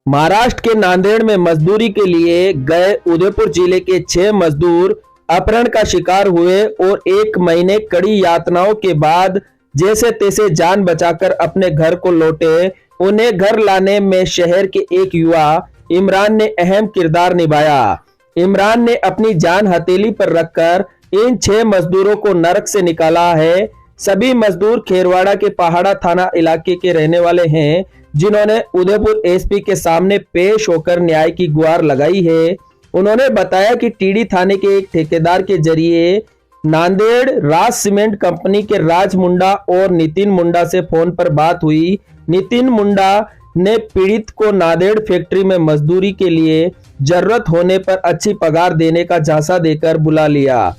महाराष्ट्र के नांदेड़ में मजदूरी के लिए गए उदयपुर जिले के 6 मजदूर अपहरण का शिकार हुए और 1 महीने कड़ी यातनाओं के बाद जैसे तैसे जान बचाकर अपने घर को लौटे। उन्हें घर लाने में शहर के एक युवा इमरान ने अहम किरदार निभाया। इमरान ने अपनी जान हथेली पर रखकर इन 6 मजदूरों को नरक से निकाला है। सभी मजदूर खेरवाड़ा के पहाड़ा थाना इलाके के रहने वाले हैं, जिन्होंने उदयपुर एसपी के सामने पेश होकर न्याय की गुहार लगाई है। उन्होंने बताया कि टीडी थाने के एक ठेकेदार के जरिए नांदेड़ राज सीमेंट कंपनी के राज मुंडा और नितिन मुंडा से फोन पर बात हुई। नितिन मुंडा ने पीड़ित को नांदेड़ फैक्ट्री में मजदूरी के लिए जरूरत होने पर अच्छी पगार देने का झांसा देकर बुला लिया।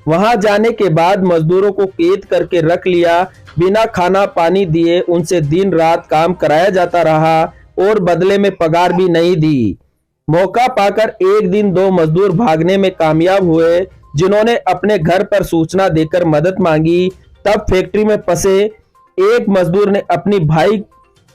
वहां जाने के बाद मजदूरों को कैद करके रख लिया। बिना खाना पानी दिए उनसे दिन रात काम कराया जाता रहा और बदले में पगार भी नहीं दी। मौका पाकर एक दिन 2 मजदूर भागने में कामयाब हुए, जिन्होंने अपने घर पर सूचना देकर मदद मांगी। तब फैक्ट्री में फंसे एक मजदूर ने अपनी भाई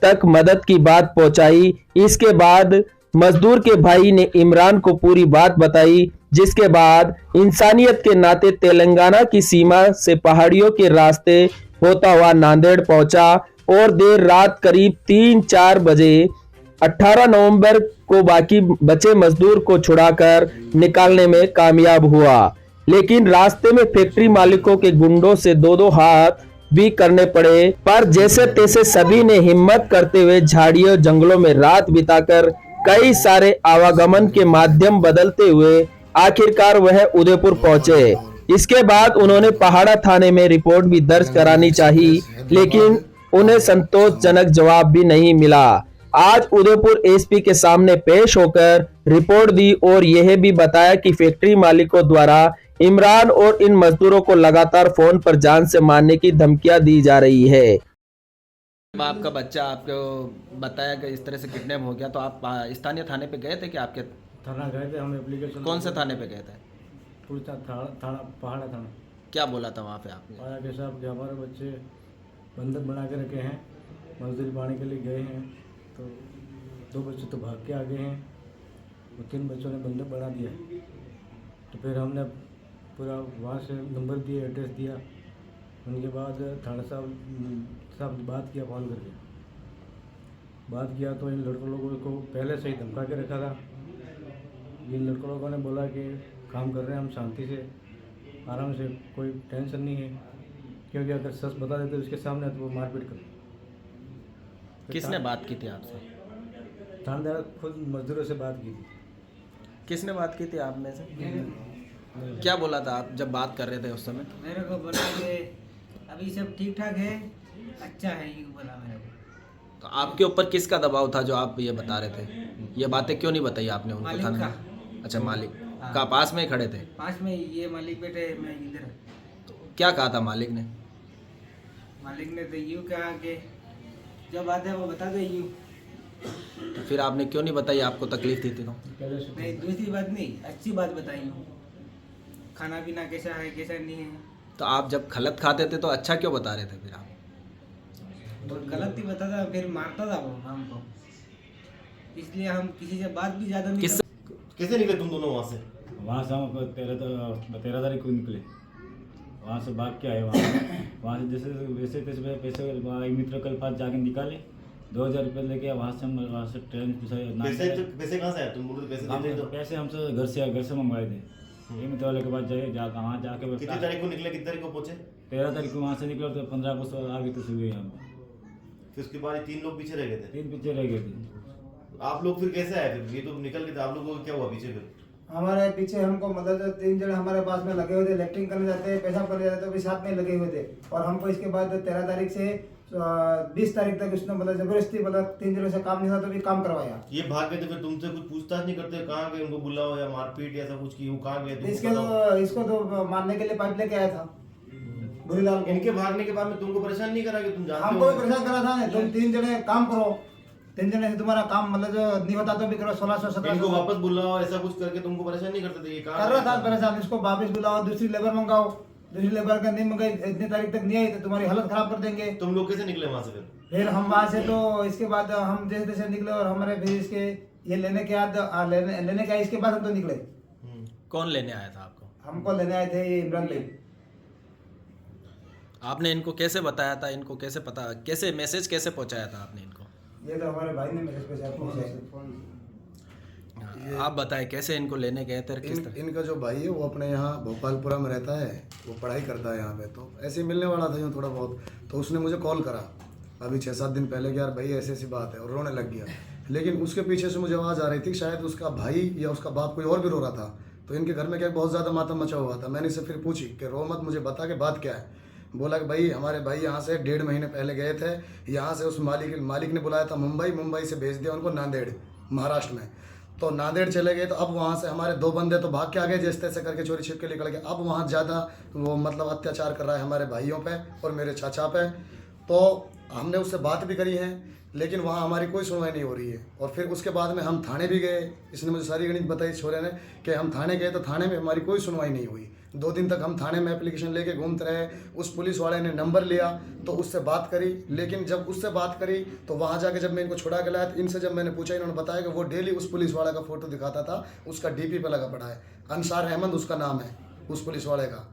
तक मदद की बात पहुंचाई। इसके बाद मजदूर के भाई ने इमरान को पूरी बात बताई, जिसके बाद इंसानियत के नाते तेलंगाना की सीमा से पहाड़ियों के रास्ते होता हुआ नांदेड़ पहुंचा और देर रात करीब 3-4 बजे 18 नवंबर को बाकी बचे मजदूर को छुड़ाकर निकालने में कामयाब हुआ। लेकिन रास्ते में फैक्ट्री मालिकों के गुंडों से 2-2 हाथ भी करने पड़े, पर जैसे तैसे सभी ने हिम्मत करते हुए झाड़ियों जंगलों में रात बिताकर कई सारे आवागमन के माध्यम बदलते हुए आखिरकार वह उदयपुर पहुंचे। इसके बाद उन्होंने पहाड़ा थाने में रिपोर्ट भी दर्ज करानी चाहिए, लेकिन उन्हें संतोषजनक जवाब भी नहीं मिला। आज उदयपुर एसपी के सामने पेश होकर रिपोर्ट दी और यह भी बताया कि फैक्ट्री मालिकों द्वारा इमरान और इन मजदूरों को लगातार फोन पर जान से मारने की धमकियां दी जा रही है। आपका बच्चा आपको बताया कि इस तरह से किडनैप हो गया, तो आप स्थानीय थाने पे गए थे कि आपके थाना गए थे? हम एप्लीकेशन कौन से थाने पे गए थे? पुलिस थाना पहाड़ा थाना। क्या बोला था वहाँ पे आपने? आया कि साहब कि हमारे बच्चे बंधक बना के रखे हैं, मजदूरी पाने के लिए गए हैं, तो 2 बच्चे तो भाग के आ गए हैं और 3 बच्चों ने बंधक बना दिया। तो फिर हमने पूरा वहाँ से नंबर दिए, एड्रेस दिया। उनके बाद थाना साहब बात किया, फ़ोन करके बात किया तो इन लड़कों लोगों को पहले से ही धमका के रखा था। इन लड़कों लोगों ने बोला कि काम कर रहे हैं हम शांति से, आराम से, कोई टेंशन नहीं है, क्योंकि अगर सच बता देते उसके सामने तो वो मारपीट कर। किसने बात की थी आपसे? थानेदार खुद मजदूरों से बात की थी। किसने बात की थी आप में से? क्या बोला था आप जब बात कर रहे थे उस समय? मेरे को बोला कि अभी सब ठीक ठाक है, अच्छा है, ये बोला मेरे को। तो आपके ऊपर किसका दबाव था जो आप ये बता रहे थे? ये बातें क्यों नहीं बताई आपने उनको मालिक थाने का। में? अच्छा, मालिक हाँ। का पास में ही खड़े थे? पास में ये मालिक बैठे, मैं इधर। तो क्या कहा था मालिक ने? मालिक ने तो यूँ कहा कि जो बात है वो बता दे यूँ। तो फिर आपने क्यों नहीं बताई? आपको तकलीफ थी तो? पहले से नहीं, दूसरी बात नहीं, अच्छी बात बताई यूँ, खाना पीना कैसा है कैसा नहीं है। तो आप जब खलत खाते थे तो अच्छा क्यों बता रहे थे फिर आप? तो गलत ही बताता, फिर मारता था वो हमको, इसलिए हम किसी से बात भी ज़्यादा नहीं किस कैसे निकले तुम दोनों वहाँ से? वहाँ से हम 13 तारीख को निकले, वहाँ से भाग के आए। वहाँ से जैसे वैसे तैसे पैसे मित्र कल पास जाके निकाले, 2000 रुपये लेके वहाँ से ट्रेन पैसे कहाँ से आए? तुम बोलो पैसे देते तो पैसे हमसे घर से मंगवाए थे। ये मित्र वाले के पास वहाँ जाके कितनी तारीख को निकले, कितनी तारीख को पहुँचे? 13 तारीख को वहाँ से निकले तो 15 को आगे तो सुबह यहाँ पे फिर उसके बाद 3 लोग पीछे रह गए थे। 3 पीछे रह गए थे। आप लोग फिर कैसे आए? फिर ये तो निकल गए थे, आप लोगों को क्या हुआ पीछे फिर? हमारे पीछे हमको मतलब जो 3 जने हमारे पास में लगे हुए थे, लेटरिंग करने जाते हैं, पेशाब करने जाते हैं, तो भी साथ में लगे हुए थे। और हमको इसके बाद 13 तारीख से 20 तारीख तक उसने मतलब जबरदस्ती मतलब 3 जनों से काम नहीं था तो भी काम करवाया। ये भाग गए थे, फिर तुमसे कुछ पूछताछ नहीं करते कहाँ गए? उनको बुलाओ या मारपीट या ऐसा कुछ की? वो कहाँ गए थे? इसको तो मारने के लिए पाइप लेके आया था भूरीलाल को। इनके भागने के बाद में तुमको परेशान नहीं करा कि तुम जानते हमको हो? भी परेशान करा था, तुम 3 जने काम करो, 3 जने से तुम्हारा काम मतलब जो नहीं होता तो भी करो। 1600-1700 इनको वापस बुलाओ, ऐसा कुछ करके तुमको परेशान नहीं करते थे? ये कर रहा था परेशान। इसको वापस बुलाओ, दूसरी लेबर मंगाओ, दूसरी लेबर का नहीं मंगाई, इतनी तारीख तक नहीं आई तो तुम्हारी हालत खराब कर देंगे। तुम लोग कैसे निकले वहाँ से फिर? फिर हम वहाँ से तो इसके बाद हम जैसे तैसे निकले और हमारे फिर इसके ये लेने के बाद लेने के आए इसके बाद हम तो निकले। कौन लेने आया था आपको? हमको लेने आए थे ये इमरान भाई। आपने इनको कैसे बताया था, इनको कैसे पता, कैसे मैसेज कैसे पहुंचाया था आपने इनको? ये तो हमारे भाई ने मैसेज पे साथ पहुंचाया। आप बताएं कैसे इनको लेने गए थे, किस तरह? इनका जो भाई है वो अपने यहाँ भोपालपुरा में रहता है, वो पढ़ाई करता है यहाँ पे, तो ऐसे ही मिलने वाला था यूँ थोड़ा बहुत, तो उसने मुझे कॉल करा अभी 6-7 दिन पहले कि यार भाई ऐसी ऐसी बात है, और रोने लग गया। लेकिन उसके पीछे से मुझे आवाज़ आ रही थी शायद उसका भाई या उसका बाप कोई और भी रो रहा था, तो इनके घर में क्या बहुत ज़्यादा मातम मचा हुआ था। मैंने इससे फिर पूछी कि रो मत, मुझे बता के बात क्या है। बोला कि भाई हमारे भाई यहाँ से 1.5 महीने पहले गए थे, यहाँ से उस मालिक ने बुलाया था मुंबई से भेज दिया उनको नांदेड़ महाराष्ट्र में। तो नांदेड़ चले गए, तो अब वहाँ से हमारे 2 बंदे तो भाग के आ गए जैसे तैसे करके, चोरी छिप के निकल गए। अब वहाँ ज़्यादा वो मतलब अत्याचार कर रहा है हमारे भाइयों पे और मेरे चाचा पे। तो हमने उससे बात भी करी है, लेकिन वहाँ हमारी कोई सुनवाई नहीं हो रही है। और फिर उसके बाद में हम थाने भी गए, इसने मुझे सारी गणित बताई छोरे ने कि हम थाने गए, तो थाने में हमारी कोई सुनवाई नहीं हुई। 2 दिन तक हम थाने में एप्लीकेशन लेके घूमते रहे। उस पुलिस वाले ने नंबर लिया तो उससे बात करी, लेकिन जब उससे बात करी तो वहाँ जाके जब मैं इनको छुड़ा के लाया, तो इनसे जब मैंने पूछा, इन्होंने बताया कि वो डेली उस पुलिस वाले का फ़ोटो दिखाता था, उसका DP पे लगा पड़ा है, अंसार अहमद उसका नाम है उस पुलिस वाले का।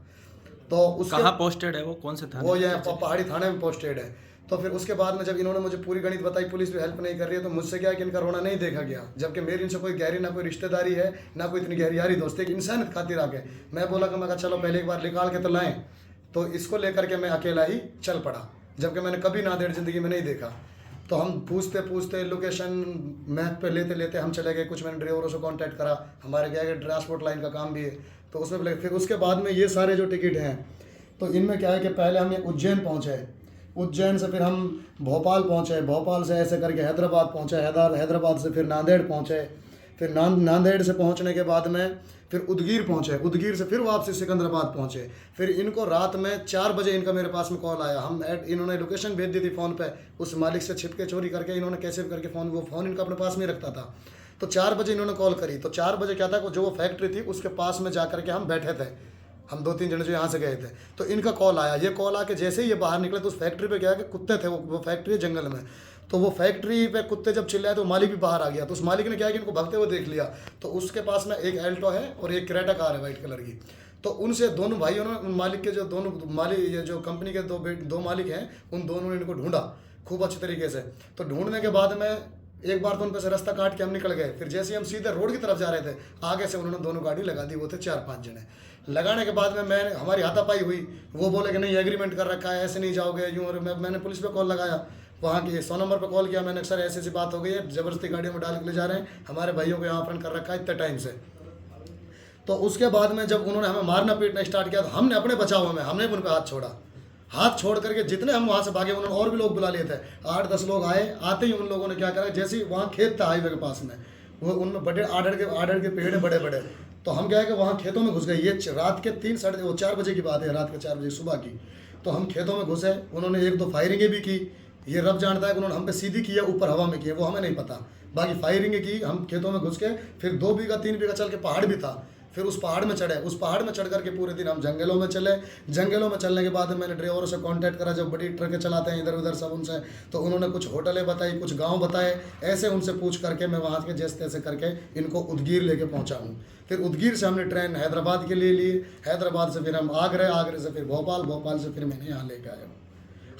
तो उसके कहाँ पोस्टेड है वो, कौन से थाने? वो यहाँ पहाड़ी थाने में पोस्टेड है। तो फिर उसके बाद में जब इन्होंने मुझे पूरी गणित बताई, पुलिस भी हेल्प नहीं कर रही है, तो मुझसे क्या है कि इनका रोना नहीं देखा गया, जबकि मेरी इनसे कोई गहरी ना कोई रिश्तेदारी है, ना कोई इतनी गहरी यारी दोस्ती, एक इंसानियत खातिर आके मैं बोला कि मैं कहा चलो पहले एक बार निकाल के तो लाएं, तो इसको लेकर के मैं अकेला ही चल पड़ा, जबकि मैंने कभी नांदेड़ ज़िंदगी में नहीं देखा। तो हम पूछते पूछते लोकेशन मैप पे लेते लेते हम चले गए। कुछ मैंने ड्राइवरों से कांटेक्ट करा, हमारे क्या है कि ट्रांसपोर्ट लाइन का काम भी है, तो उसमें फिर उसके बाद में ये सारे जो टिकट हैं, तो इनमें क्या है कि पहले हम एक उज्जैन पहुँचे, उज्जैन से फिर हम भोपाल पहुँचे, भोपाल से ऐसे करके हैदराबाद पहुँचे, हैदराबाद से फिर नांदेड़ पहुँचे, फिर नांदेड़ से पहुँचने के बाद में फिर उदगीर पहुँचे, उदगीर से फिर वापसी सिकंदराबाद पहुँचे। फिर इनको रात में 4 बजे इनका मेरे पास में कॉल आया। इन्होंने लोकेशन भेज दी थी फ़ोन पे, उस मालिक से छिप के चोरी करके इन्होंने कैसे भी करके वो फ़ोन इनका अपने पास में रखता था। तो 4 बजे इन्होंने कॉल करी, तो 4 बजे क्या था जो वो फैक्ट्री थी उसके पास में जा करके हम बैठे थे, हम 2-3 जने जो यहाँ से गए थे। तो इनका कॉल आया, ये कॉल आके जैसे ही ये बाहर निकले तो उस फैक्ट्री पे क्या है कि कुत्ते थे, वो फैक्ट्री है जंगल में, तो वो फैक्ट्री पे कुत्ते जब चिल्लाए तो मालिक भी बाहर आ गया। तो उस मालिक ने क्या है कि इनको भागते हुए देख लिया, तो उसके पास में एक एल्टो है और एक क्रेटा कार है वाइट कलर की। तो उनसे दोनों भाइयों ने, मालिक के जो दोनों मालिक, ये जो कंपनी के दो मालिक हैं, उन दोनों ने इनको ढूंढा खूब अच्छी तरीके से। तो ढूंढने के बाद में एक बार तो उन पे से रास्ता काट के हम निकल गए। फिर जैसे हम सीधे रोड की तरफ जा रहे थे, आगे से उन्होंने दोनों गाड़ी लगा दी, वो थे 4-5 जने। लगाने के बाद में हमारी हाथापाई हुई, वो बोले कि नहीं एग्रीमेंट कर रखा है, ऐसे नहीं जाओगे यूँ। और मैंने पुलिस पे कॉल लगाया, वहाँ की 100 नंबर पे कॉल किया मैंने, सर ऐसी ऐसी बात हो गई है, ज़बरदस्ती गाड़ियों में डाल के ले जा रहे हैं, हमारे भाइयों को यहाँ अपहरण कर रखा है इतने टाइम से। तो उसके बाद में जब उन्होंने हमें मारना पीटना स्टार्ट किया, तो हमने अपने बचाव में हमने उन पर हाथ छोड़ा। हाथ छोड़ करके जितने हम वहाँ से भागे, उन्होंने और भी लोग बुला लिए थे, 8-10 लोग आए। आते ही उन लोगों ने क्या करा, जैसे ही वहाँ खेत था हाईवे के पास में, वो उनमें बड़े आड़ड़ के पेड़ बड़े बड़े, तो हम क्या है कि वहाँ खेतों में घुस गए। ये रात के 4 बजे की बात है, रात के 4 बजे सुबह की। तो हम खेतों में घुसे, उन्होंने 1-2 फायरिंगें भी की। ये रब जानता है कि उन्होंने हम पे सीधी की है ऊपर हवा में की है, वो हमें नहीं पता। बाकी फायरिंगें की, हम खेतों में घुस के फिर 2 बीघा 3 बीघा चल के पहाड़ भी था, फिर उस पहाड़ में चढ़े। उस पहाड़ में चढ़ करके पूरे दिन हम जंगलों में चले। जंगलों में चलने के बाद मैंने ड्राइवरों से कांटेक्ट करा, जो बड़ी ट्रकें चलाते हैं इधर उधर सब उनसे, तो उन्होंने कुछ होटलें बताई, कुछ गांव बताए। ऐसे उनसे पूछ करके मैं वहाँ के जैसे तैसे करके इनको उदगीर लेके पहुँचा हूँ। फिर उदगीर से हमने ट्रेन हैदराबाद के लिए ली, हैदराबाद से फिर हम आगरे से फिर भोपाल से फिर मैंने यहाँ लेके आया हूँ।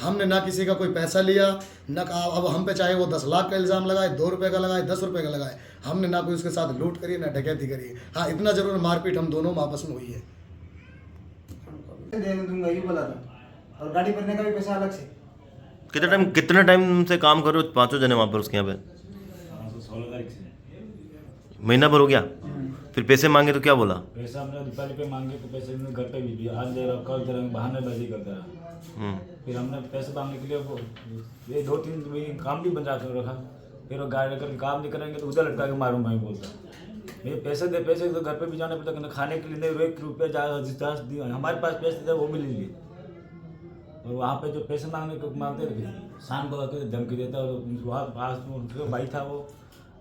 हमने ना किसी का कोई पैसा लिया, न अब हम पे चाहे वो 10 लाख का इल्ज़ाम लगाए, 2 रुपये का लगाए, 10 रुपये का लगाए, हमने ना कोई उसके साथ लूट करी ना डकैती करी। हाँ इतना जरूर मारपीट हम दोनों आपस में हुई है। देने दूंगा ये बोला था, और गाड़ी भरने का भी पैसा अलग से। कितने टाइम से काम कर रहे हो 5 जने वहाँ पर उसके यहाँ पे? 16 तारीख से महीना भर हो गया। फिर पैसे मांगे तो क्या बोला? पैसा हमने दीपावली पे मांगे तो पैसे घर पे भी दिया, आज दे रहा कल दे रहा, बहानेबाजी करता रहा। फिर हमने पैसे मांगने के लिए वो ये 2-3 काम भी बंद रखा। फिर वो गाड़ी करके काम नहीं करेंगे तो उधर लटका के मारूंगा मैं बोलता। भैया पैसे दे, पैसे तो घर पे भी जाना पड़ता, खाने के लिए नहीं, 1 रुपये दिया, हमारे पास पैसे थे वो भी ले लिए। और वहाँ पे जो पैसे मांगते थे, शाम को आकर धमकी देता, और वहाँ पास में भाई था वो,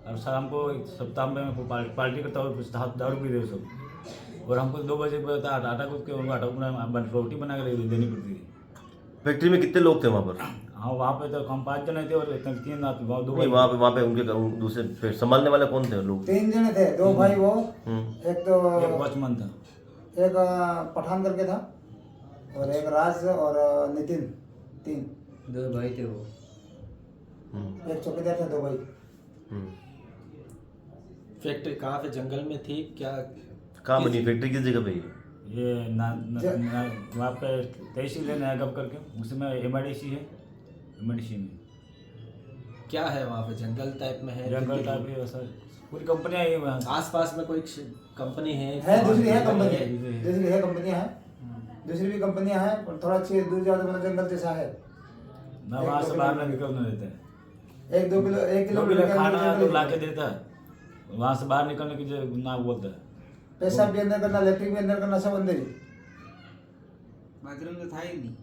और शाम को सप्ताह में पार्टी करता और दारू पी रहे सब। और हमको 2 बजे आटा कूद के उनको आटा रोटी बना कर देनी पड़ती थी। फैक्ट्री में कितने लोग थे वहाँ पर? हाँ वहाँ पे तो हम 5 जने थे और 3 आदमी वहाँ नहीं वहाँ पे उनके दूसरे फिर संभालने वाले कौन थे लोग? 3 जने थे, 2 भाई वो, एक तो एक वॉचमैन था। एक पठान करके था और एक राज और नितिन, 3 2 भाई थे वो। एक चौकीदार था, 2 भाई। फैक्ट्री कहाँ पे जंगल में थी क्या? कहाँ बनी फैक्ट्री, किस जगह पे है? ये वहाँ पे तहसील है नया गप करके, उसमें MIDC है, MIDC में क्या है वहाँ पे? जंगल टाइप में है? जंगल टाइप है वैसा, पूरी कंपनियाँ ही वहाँ। आसपास में कोई कंपनी है? दूसरी है कंपनियां है, दूसरी भी कंपनियां हैं, पर थोड़ा अच्छी दूर जाओ तो मतलब जंगल जैसा है। ना वहाँ से बाहर ना निकलने देते हैं। 1 किलो किलोमीटर खाना तो ला के देता है, वहाँ से बाहर निकलने की ना बोलता है। पेशाब भी अंदर करना, लेटरिन भी अंदर करना, सब अंदर ही। बाथरूम तो था ही नहीं।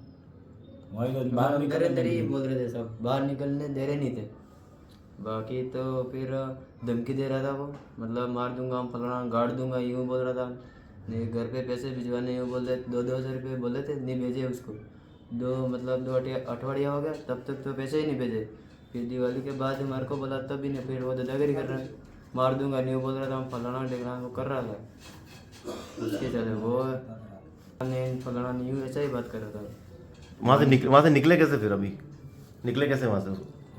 वही तो बाहर अंदर निकलने ही बोल रहे थे, सब बाहर निकलने दे रहे नहीं थे। बाकी तो फिर धमकी दे रहा था वो, मतलब मार दूंगा, हम फलाना गाड़ दूंगा, यूँ बोल रहा था। नहीं घर पे पैसे भिजवाने यूँ बोल रहे, 2-2 रुपये बोले थे, नहीं भेजे उसको। 2 अठवाडिया हो गया, तब तक तो पैसे ही नहीं भेजे। फिर दिवाली के बाद हमारे को बोला तब भी नहीं, फिर वो दादागिरी कर रहा है, मार दूंगा, नहीं बोल रहा था, हम फलाना ढेकना वो कर रहा था। उसके चले वो नहीं फलाना नहीं, यूँ ऐसा ही बात कर रहा था। वहाँ से निकले कैसे फिर? अभी निकले कैसे वहाँ से?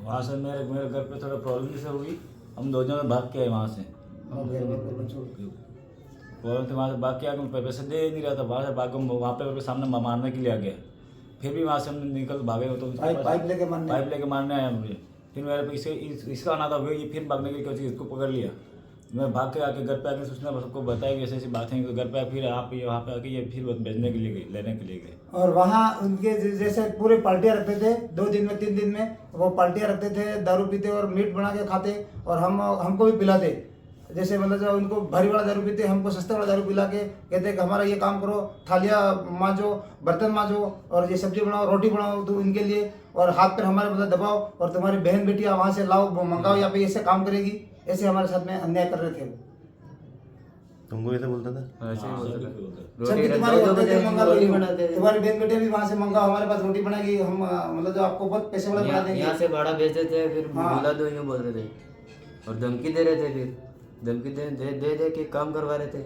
वहाँ से मेरे घर पे थोड़ा प्रॉब्लम से हुई, हम 2 जने भाग के आए वहाँ से। प्रॉब्लम से वहाँ से भाग के आके मैं पैसे दे नहीं रहा था, वहाँ से भाग वहाँ पे सामने मारने के लिए आ गया। फिर भी वहाँ से हम निकल भागे तो पाइप लेके मारने आया मुझे। फिर मेरे पे इसका आना था, ये फिर भागने की कोशिश, इसको पकड़ लिया। मैं भाग के आके घर पे आके उसने सबको बताया कि ऐसी ऐसी बातें हैं, तो घर पे फिर आप वहाँ पे आके ये फिर बेचने के लिए गए, लेने के लिए गए। और वहाँ उनके जैसे पूरे पार्टियाँ रखते थे, 2 दिन में 3 दिन में वो पार्टियाँ रखते थे, दारू पीते और मीट बना के खाते, और हमको भी पिलाते। जैसे मतलब जब उनको भारी वाला दारू पीते, हमको सस्ता वाला दारू पिला के कहते कि हमारा ये काम करो, थालियाँ मांजो, बर्तन मांजो, और ये सब्जी बनाओ, रोटी बनाओ तो इनके लिए, और हाथ पर हमारे मतलब दबाओ, और तुम्हारी बहन बेटियाँ वहाँ से लाओ, मंगाओ, यहाँ पे ऐसे काम करेगी, ऐसे हमारे साथ में अन्याय कर रहे थे वो। तुमको ऐसे बोलता था? ऐसे ही बोलता था। सब रोटी तुम्हारे रखो, होते थे, मंगा लो, रोटी बनाते थे। तुम्हारी बहन बेटे भी वहाँ से मंगाओ, हमारे पास रोटी बनाएगी, हम मतलब जो आपको बहुत पैसे वाला बना देंगे। यहाँ से भाड़ा भेजते थे, फिर हाँ। बुला दो यूँ बोल रहे थे, और धमकी दे रहे थे। फिर धमकी दे के काम करवा रहे थे,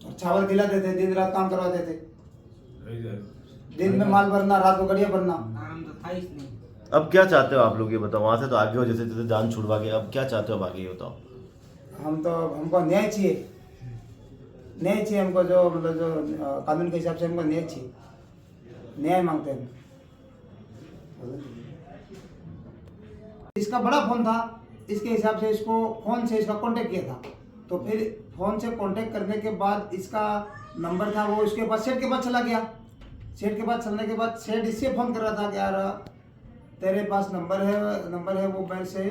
और चावल खिलाते थे, दिन रात काम करवाते थे, दिन में माल भरना, रात को गड़िया भरना। आराम तो था ही नहीं। अब क्या चाहते हो आप लोग, ये बताओ? वहाँ से तो आगे हो, जैसे जैसे जान छुड़वा के, अब क्या चाहते हो अब आगे, ये बताओ? हमको न्याय चाहिए, न्याय चाहिए हमको, जो मतलब जो कानून के हिसाब से हमको न्याय चाहिए, न्याय मांगते हैं। इसका बड़ा फोन था, इसके हिसाब से इसको फोन से इसका कांटेक्ट किया था, तो फिर फोन से कांटेक्ट करने के बाद इसका नंबर था वो उसके पास, सेठ के पास चला गया। सेठ के पास चलने के बाद सेठ इससे फोन कर रहा था कि यार तेरे पास नंबर है, वो मेरे से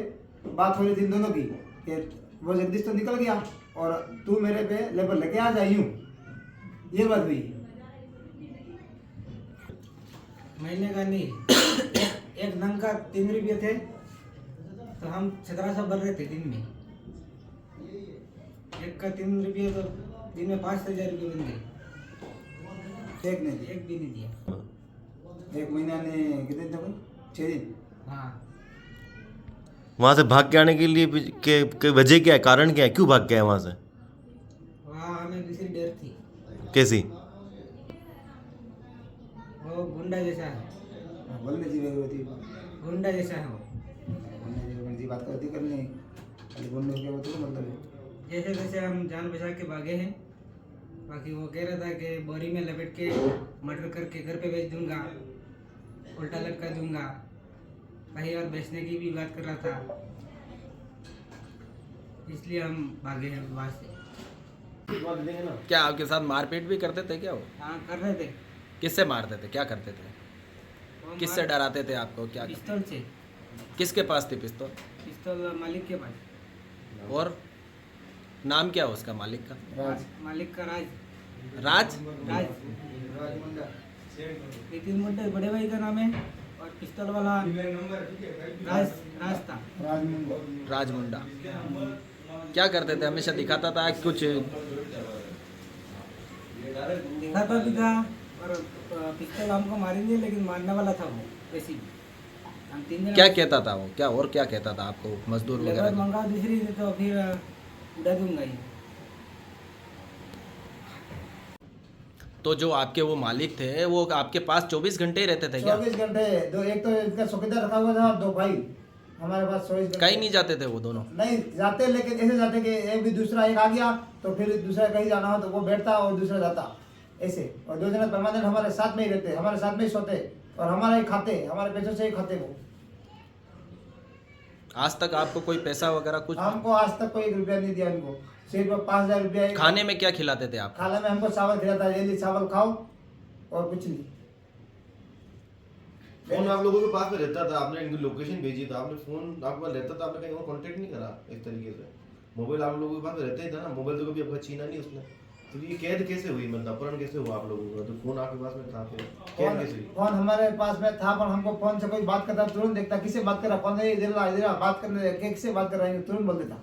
बात हो रही थी दोनों की, कि वो जगदीश तो निकल गया और तू मेरे पे लेबर लेके आ जा, यूँ ये बात हुई। महीने का नहीं, एक नंग का 3 रुपये थे, तो हम 1700 भर रहे थे दिन में। एक का 3 रुपये तो दिन में 5,000 रुपये बन गए। एक नहीं दिया, एक भी नहीं दिया। 1 महीना ने कितने दिन भाई? 6 दिन। हाँ, वहाँ से भाग के आने के लिए के वजह क्या है, कारण क्या है, क्यों भाग के आए वहाँ से? वहाँ हमें दूसरी डर थी, कैसी? वो गुंडा जैसा है। बोलने जी होती, गुंडा जैसा है वो। बोलने जी बात करती करनी, खाली बोलने के होती मतलब है। जैसे तैसे हम जान बचा के भागे हैं। बाकी वो कह रहा था कि बोरी में लपेट के मटर करके घर पे बेच दूंगा, उल्टा लटका दूंगा, कहीं और बेचने की भी बात कर रहा था, इसलिए हम भागे हैं वहाँ से। क्या आपके साथ मारपीट भी करते थे क्या वो? हाँ, कर रहे थे। किससे मारते थे, क्या करते थे, वो किससे मार- डराते थे आपको, क्या करते? पिस्तौल से। किसके पास थी पिस्तौल? पिस्तौल मालिक के पास। और नाम क्या है उसका, मालिक का? मालिक का राज। राज? राज नितिन मुंडा बड़े भाई का नाम है, और पिस्तौल वाला राज था। राज मुंडा। क्या करते थे, हमेशा दिखाता था कुछ? दिखाता भी था, और पिस्तौल हमको मारेंगे, लेकिन मारने वाला था वो। ऐसी हम 3 जन क्या कहता था वो, क्या और क्या कहता था आपको मजदूर लेबर वगैरह? मंगा दूसरी से तो फिर उड़ा दूंगा ही। तो जो आपके वो मालिक थे वो आपके पास 24 घंटे ही रहते थे क्या? 24 घंटे दो, एक तो इनका चौकीदार रखा हुआ था और 2 भाई हमारे पास 24 घंटे। कहीं नहीं जाते थे वो दोनों? नहीं जाते, लेकिन ऐसे जाते कि एक भी दूसरा एक आ गया तो फिर दूसरा कहीं जाना हो तो वो बैठता और दूसरा जाता ऐसे। और 2 जने परमानेंट हमारे साथ में ही रहते, हमारे साथ में ही सोते और हमारा ही खाते, हमारे पैसों से ही खाते वो। आज तक आपको कोई पैसा वगैरह कुछ? हमको आज तक कोई 1 रुपया नहीं दिया इनको, सिर्फ 5,000 रुपया। खाने में क्या खिलाते थे आप? खाने में हमको चावल खिलाता, डेली चावल खाओ और कुछ नहीं। फोन आप लोगों के पास में रहता था, आपने इनकी लोकेशन भेजी था, आपने फोन आपके पास रहता था, आपने कहीं और कांटेक्ट नहीं करा इस तरीके से? मोबाइल आप लोगों के पास में रहता ही था ना, मोबाइल तो कभी आपका छीना नहीं उसने। तो ये कैद कैसे हुई, मतलब अपहरण कैसे हुआ आप लोगों का? तो फोन आपके पास में था, फिर कैद कैसे हुई? फोन हमारे पास में था, पर हमको फोन से कोई बात करता तुरंत देखता, किससे बात कर रहा, फोन इधर बात करने, किससे बात कर रहा है तुरंत बोल देता।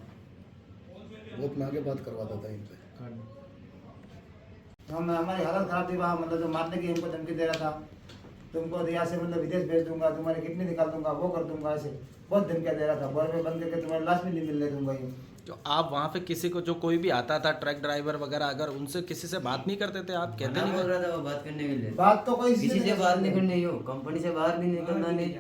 वो अपना आगे बात करवाता था इनसे। हम हमारी हालत खराब थी वहाँ, मतलब जो मारने की हमको धमकी दे रहा था, तुमको यहाँ से मतलब विदेश भेज दूंगा, तुम्हारी किडनी निकाल दूंगा, वो कर दूंगा, ऐसे बहुत धमकियाँ दे रहा था। बोर में बंद करके तुम्हारी लाश भी नहीं मिलने दूंगा ये। तो आप वहाँ पे किसी को, जो कोई भी आता था ट्रक ड्राइवर वगैरह, अगर उनसे किसी से बात नहीं करते थे आप? कहते मना नहीं बोल थे? रहा था वो बात करने के लिए। बात तो कोई किसी से बात नहीं करनी हो, कंपनी से बाहर भी निकलना नहीं।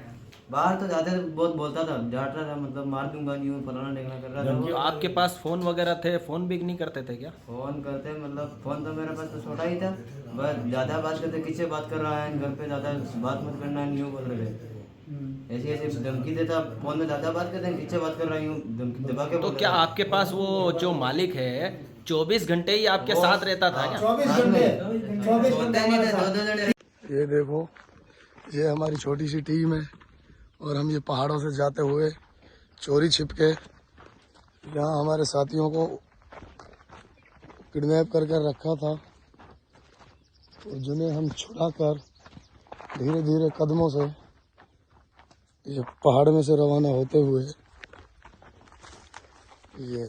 बाहर तो जाते तो बहुत बोलता था, डांट रहा था, मतलब मार दूंगा नहीं हूँ, फलाना ढेकना कर रहा था तो वो। आपके पास फोन वगैरह थे, फोन भी नहीं करते थे क्या? फोन करते मतलब फोन तो मेरे पास तो छोटा ही था, बस ज़्यादा बात करते, किससे बात कर रहा है, घर पे ज़्यादा बात मत करना, नहीं हो बोल रहे थे। ऐसे ऐसे धमकी देता, फोन में ज़्यादा बात करते हैं, किससे बात कर रही हूँ, धमकी दबा के तो बोल क्या रहा था। आपके पास वो जो मालिक है 24 घंटे ही आपके साथ रहता था क्या? 24 घंटे 24 सोते घंटे नहीं हमारे थे, साथ। 2-2 जने। ये देखो, ये हमारी छोटी सी टीम है और हम ये पहाड़ों से जाते हुए चोरी छिप के यहाँ हमारे साथियों को किडनैप करके रखा था, और जिन्हें हम छुड़ा कर धीरे धीरे कदमों से ये पहाड़ में से रवाना होते हुए ये